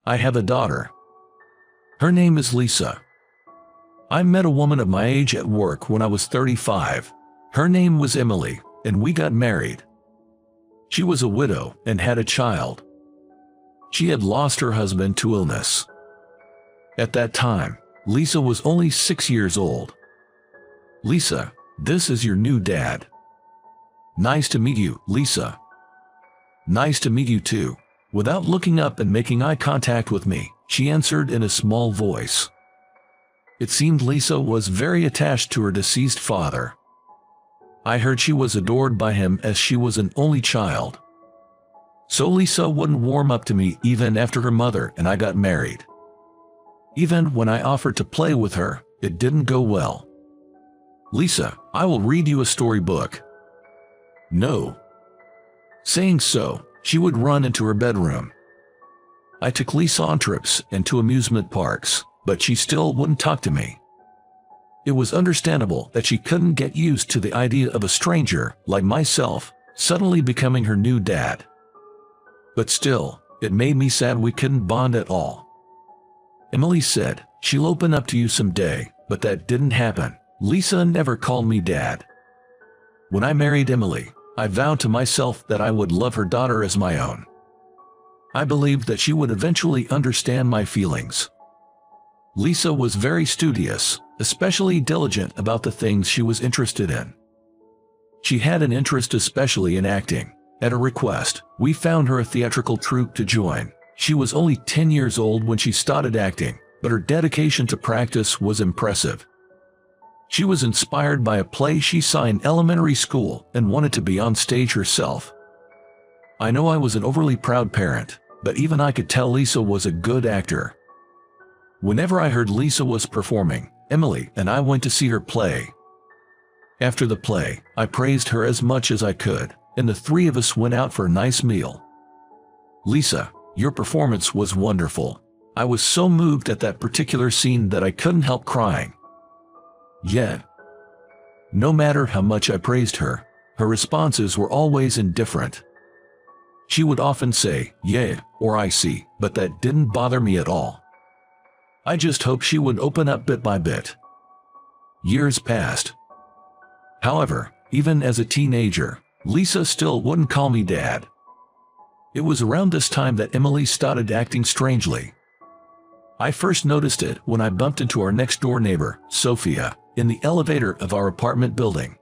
I have a daughter. Her name is Lisa. I met a woman of my age at work when I was 35. Her name was Emily, and we got married. She was a widow and had a child. She had lost her husband to illness. At that time, Lisa was only 6 years old. Lisa, this is your new dad. Nice to meet you, Lisa. Nice to meet you too. Without looking up and making eye contact with me, she answered in a small voice. It seemed Lisa was very attached to her deceased father. I heard she was adored by him as she was an only child. So Lisa wouldn't warm up to me even after her mother and I got married. Even when I offered to play with her, it didn't go well. Lisa, I will read you a storybook. No. Saying so, she would run into her bedroom. I took Lisa on trips and to amusement parks, but she still wouldn't talk to me. It was understandable that she couldn't get used to the idea of a stranger, like myself, suddenly becoming her new dad. But still, it made me sad we couldn't bond at all. Emily said she'll open up to you someday, but that didn't happen. Lisa never called me dad. When I married Emily, I vowed to myself that I would love her daughter as my own. I believed that she would eventually understand my feelings. Lisa was very studious, especially diligent about the things she was interested in. She had an interest especially in acting. At a request, we found her a theatrical troupe to join. She was only 10 years old when she started acting, but her dedication to practice was impressive. She was inspired by a play she saw in elementary school and wanted to be on stage herself. I know I was an overly proud parent, but even I could tell Lisa was a good actor. Whenever I heard Lisa was performing, Emily and I went to see her play. After the play, I praised her as much as I could, and the three of us went out for a nice meal. Lisa, your performance was wonderful. I was so moved at that particular scene that I couldn't help crying. Yet, no matter how much I praised her, her responses were always indifferent. She would often say, "Yeah," or "I see," but that didn't bother me at all. I just hoped she would open up bit by bit. Years passed. However, even as a teenager, Lisa still wouldn't call me dad. It was around this time that Emily started acting strangely. I first noticed it when I bumped into our next-door neighbor, Sophia, in the elevator of our apartment building.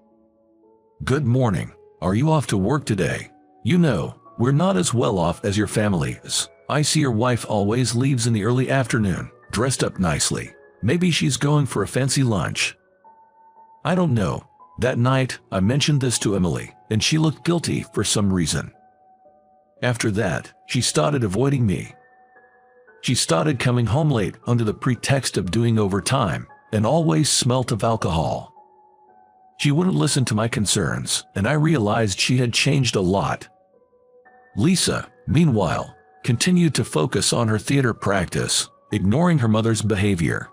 "Good morning. Are you off to work today? You know, we're not as well off as your family is. I see your wife always leaves in the early afternoon, dressed up nicely. Maybe she's going for a fancy lunch." I don't know. That night, I mentioned this to Emily, and she looked guilty for some reason. After that, she started avoiding me. She started coming home late under the pretext of doing overtime, and always smelt of alcohol. She wouldn't listen to my concerns, and I realized she had changed a lot. Lisa, meanwhile, continued to focus on her theater practice, ignoring her mother's behavior.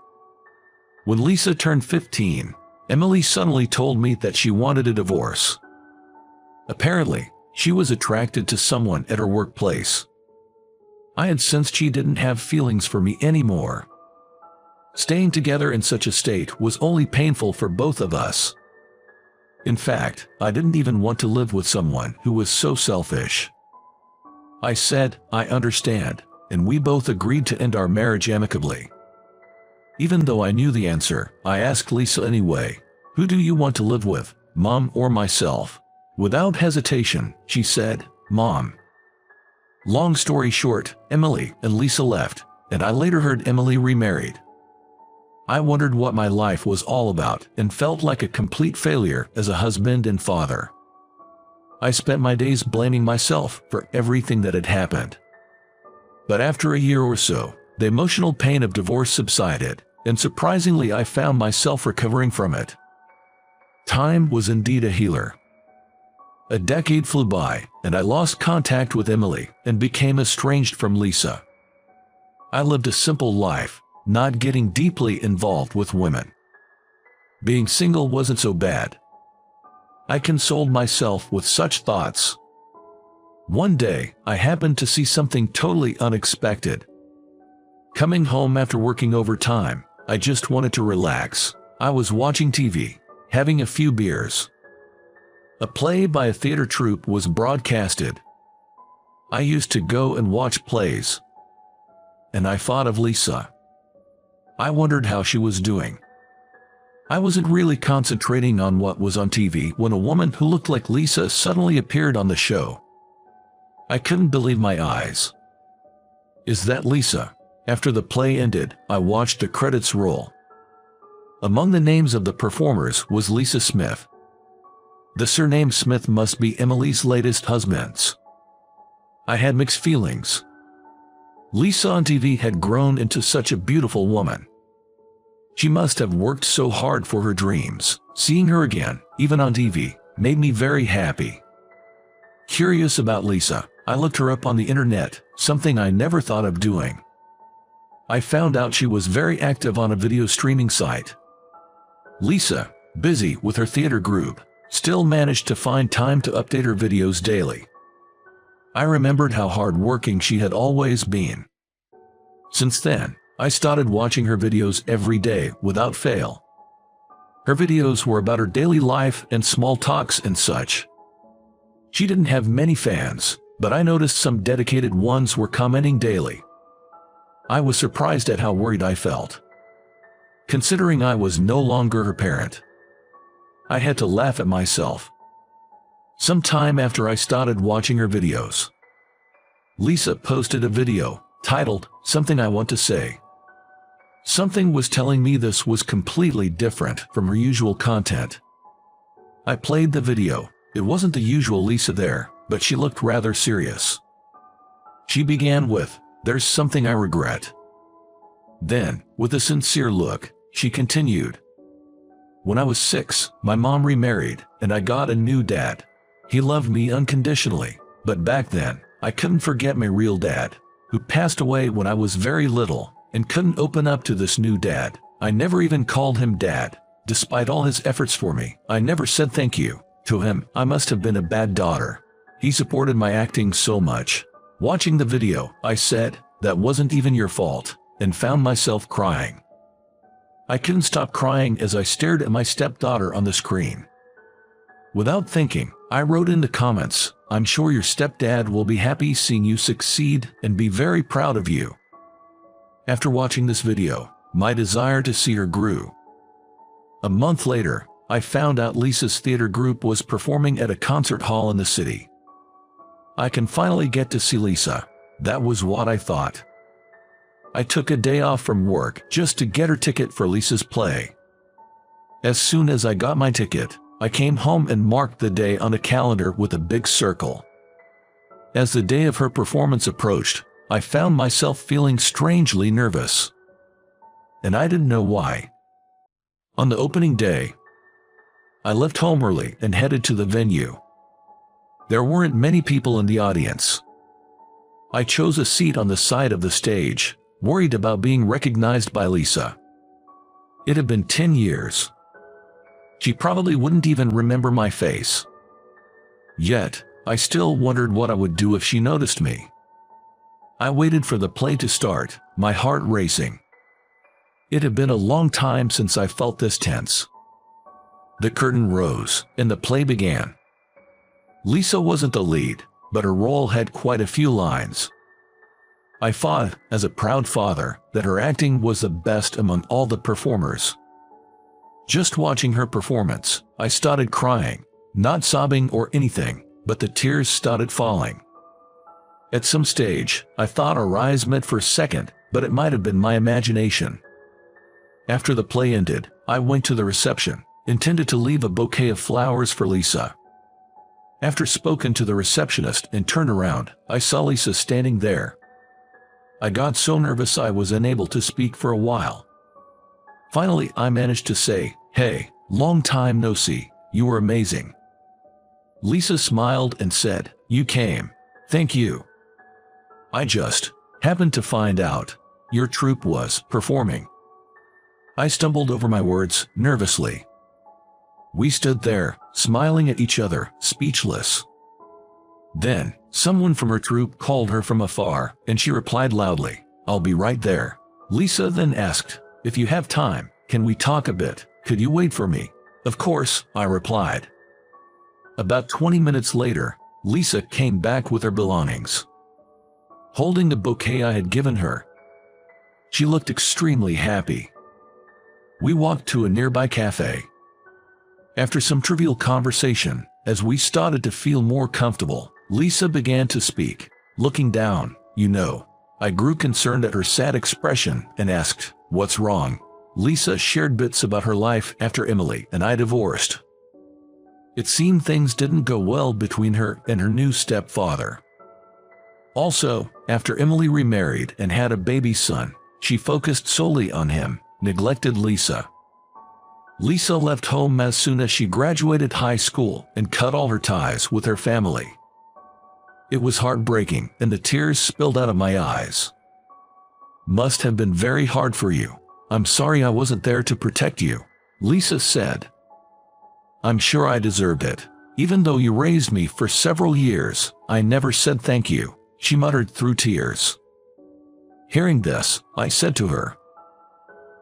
When Lisa turned 15, Emily suddenly told me that she wanted a divorce. Apparently, she was attracted to someone at her workplace. I had sensed she didn't have feelings for me anymore. Staying together in such a state was only painful for both of us. In fact, I didn't even want to live with someone who was so selfish. I said, "I understand," and we both agreed to end our marriage amicably. Even though I knew the answer, I asked Lisa anyway, "Who do you want to live with, Mom or myself?" Without hesitation, she said, "Mom." Long story short, Emily and Lisa left, and I later heard Emily remarried. I wondered what my life was all about and felt like a complete failure as a husband and father. I spent my days blaming myself for everything that had happened. But after a year or so, the emotional pain of divorce subsided, and surprisingly I found myself recovering from it. Time was indeed a healer. A decade flew by, and I lost contact with Emily and became estranged from Lisa. I lived a simple life, not getting deeply involved with women. Being single wasn't so bad. I consoled myself with such thoughts. One day, I happened to see something totally unexpected. Coming home after working overtime, I just wanted to relax. I was watching TV, having a few beers. A play by a theater troupe was broadcasted. I used to go and watch plays. And I thought of Lisa. I wondered how she was doing. I wasn't really concentrating on what was on TV when a woman who looked like Lisa suddenly appeared on the show. I couldn't believe my eyes. Is that Lisa? After the play ended, I watched the credits roll. Among the names of the performers was Lisa Smith. The surname Smith must be Emily's latest husband's. I had mixed feelings. Lisa on TV had grown into such a beautiful woman. She must have worked so hard for her dreams. Seeing her again, even on TV, made me very happy. Curious about Lisa, I looked her up on the internet, something I never thought of doing. I found out she was very active on a video streaming site. Lisa, busy with her theater group, still managed to find time to update her videos daily. I remembered how hard-working she had always been. Since then, I started watching her videos every day without fail. Her videos were about her daily life and small talks and such. She didn't have many fans, but I noticed some dedicated ones were commenting daily. I was surprised at how worried I felt. Considering I was no longer her parent, I had to laugh at myself. Some time after I started watching her videos, Lisa posted a video titled, "Something I Want to Say." Something was telling me this was completely different from her usual content. I played the video. It wasn't the usual Lisa there, but she looked rather serious. She began with, "There's something I regret." Then, with a sincere look, she continued, "When I was 6, my mom remarried, and I got a new dad. He loved me unconditionally, but back then, I couldn't forget my real dad, who passed away when I was very little, and couldn't open up to this new dad. I never even called him dad. Despite all his efforts for me, I never said thank you to him. I must have been a bad daughter. He supported my acting so much." Watching the video, I said, "That wasn't even your fault," and found myself crying. I couldn't stop crying as I stared at my stepdaughter on the screen. Without thinking, I wrote in the comments, "I'm sure your stepdad will be happy seeing you succeed and be very proud of you." After watching this video, my desire to see her grew. A month later, I found out Lisa's theater group was performing at a concert hall in the city. I can finally get to see Lisa. That was what I thought. I took a day off from work just to get her ticket for Lisa's play. As soon as I got my ticket, I came home and marked the day on a calendar with a big circle. As the day of her performance approached, I found myself feeling strangely nervous. And I didn't know why. On the opening day, I left home early and headed to the venue. There weren't many people in the audience. I chose a seat on the side of the stage, worried about being recognized by Lisa. It had been 10 years. She probably wouldn't even remember my face. Yet, I still wondered what I would do if she noticed me. I waited for the play to start, my heart racing. It had been a long time since I felt this tense. The curtain rose, and the play began. Lisa wasn't the lead, but her role had quite a few lines. I thought, as a proud father, that her acting was the best among all the performers. Just watching her performance, I started crying, not sobbing or anything, but the tears started falling. At some stage, I thought our eyes met for a second, but it might have been my imagination. After the play ended, I went to the reception, intended to leave a bouquet of flowers for Lisa. After spoken to the receptionist and turned around, I saw Lisa standing there. I got so nervous I was unable to speak for a while. Finally, I managed to say, "Hey, long time no see, you were amazing." Lisa smiled and said, "You came. Thank you. I just happened to find out your troupe was performing." I stumbled over my words nervously. We stood there, smiling at each other, speechless. Then, someone from her troupe called her from afar, and she replied loudly, "I'll be right there." Lisa then asked, "If you have time, can we talk a bit? Could you wait for me?" "Of course," I replied. About 20 minutes later, Lisa came back with her belongings, holding the bouquet I had given her. She looked extremely happy. We walked to a nearby cafe. After some trivial conversation, as we started to feel more comfortable, Lisa began to speak. Looking down, I grew concerned at her sad expression and asked, "What's wrong?" Lisa shared bits about her life after Emily and I divorced. It seemed things didn't go well between her and her new stepfather. Also, after Emily remarried and had a baby son, she focused solely on him, neglected Lisa. Lisa left home as soon as she graduated high school and cut all her ties with her family. It was heartbreaking, and the tears spilled out of my eyes. "Must have been very hard for you. I'm sorry I wasn't there to protect you," Lisa said. "I'm sure I deserved it. Even though you raised me for several years, I never said thank you," she muttered through tears. Hearing this, I said to her,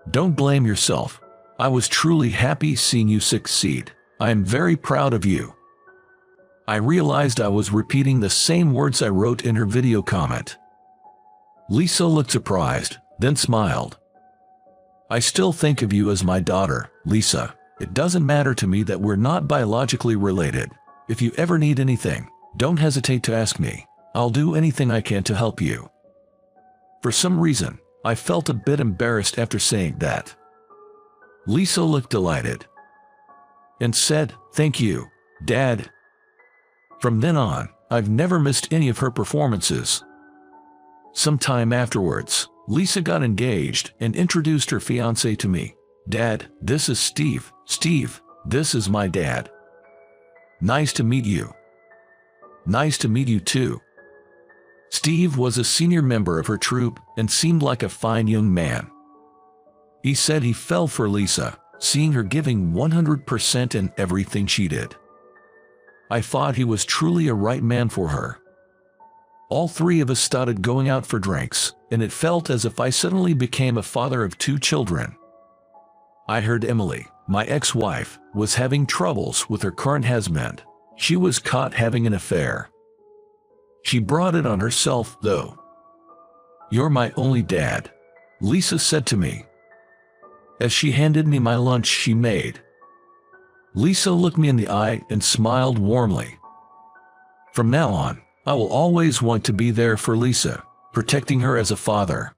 "Don't blame yourself. I was truly happy seeing you succeed. I am very proud of you." I realized I was repeating the same words I wrote in her video comment. Lisa looked surprised, then smiled. "I still think of you as my daughter, Lisa. It doesn't matter to me that we're not biologically related. If you ever need anything, don't hesitate to ask me. I'll do anything I can to help you." For some reason, I felt a bit embarrassed after saying that. Lisa looked delighted and said, "Thank you, Dad." From then on, I've never missed any of her performances. Sometime afterwards, Lisa got engaged and introduced her fiancé to me. "Dad, this is Steve. Steve, this is my dad. Nice to meet you." "Nice to meet you too." Steve was a senior member of her troupe and seemed like a fine young man. He said he fell for Lisa, seeing her giving 100% in everything she did. I thought he was truly a right man for her. All three of us started going out for drinks, and it felt as if I suddenly became a father of 2 children. I heard Emily, my ex-wife, was having troubles with her current husband. She was caught having an affair. She brought it on herself, though. "You're my only dad," Lisa said to me, as she handed me my lunch she made. Lisa looked me in the eye and smiled warmly. From now on, I will always want to be there for Lisa, protecting her as a father.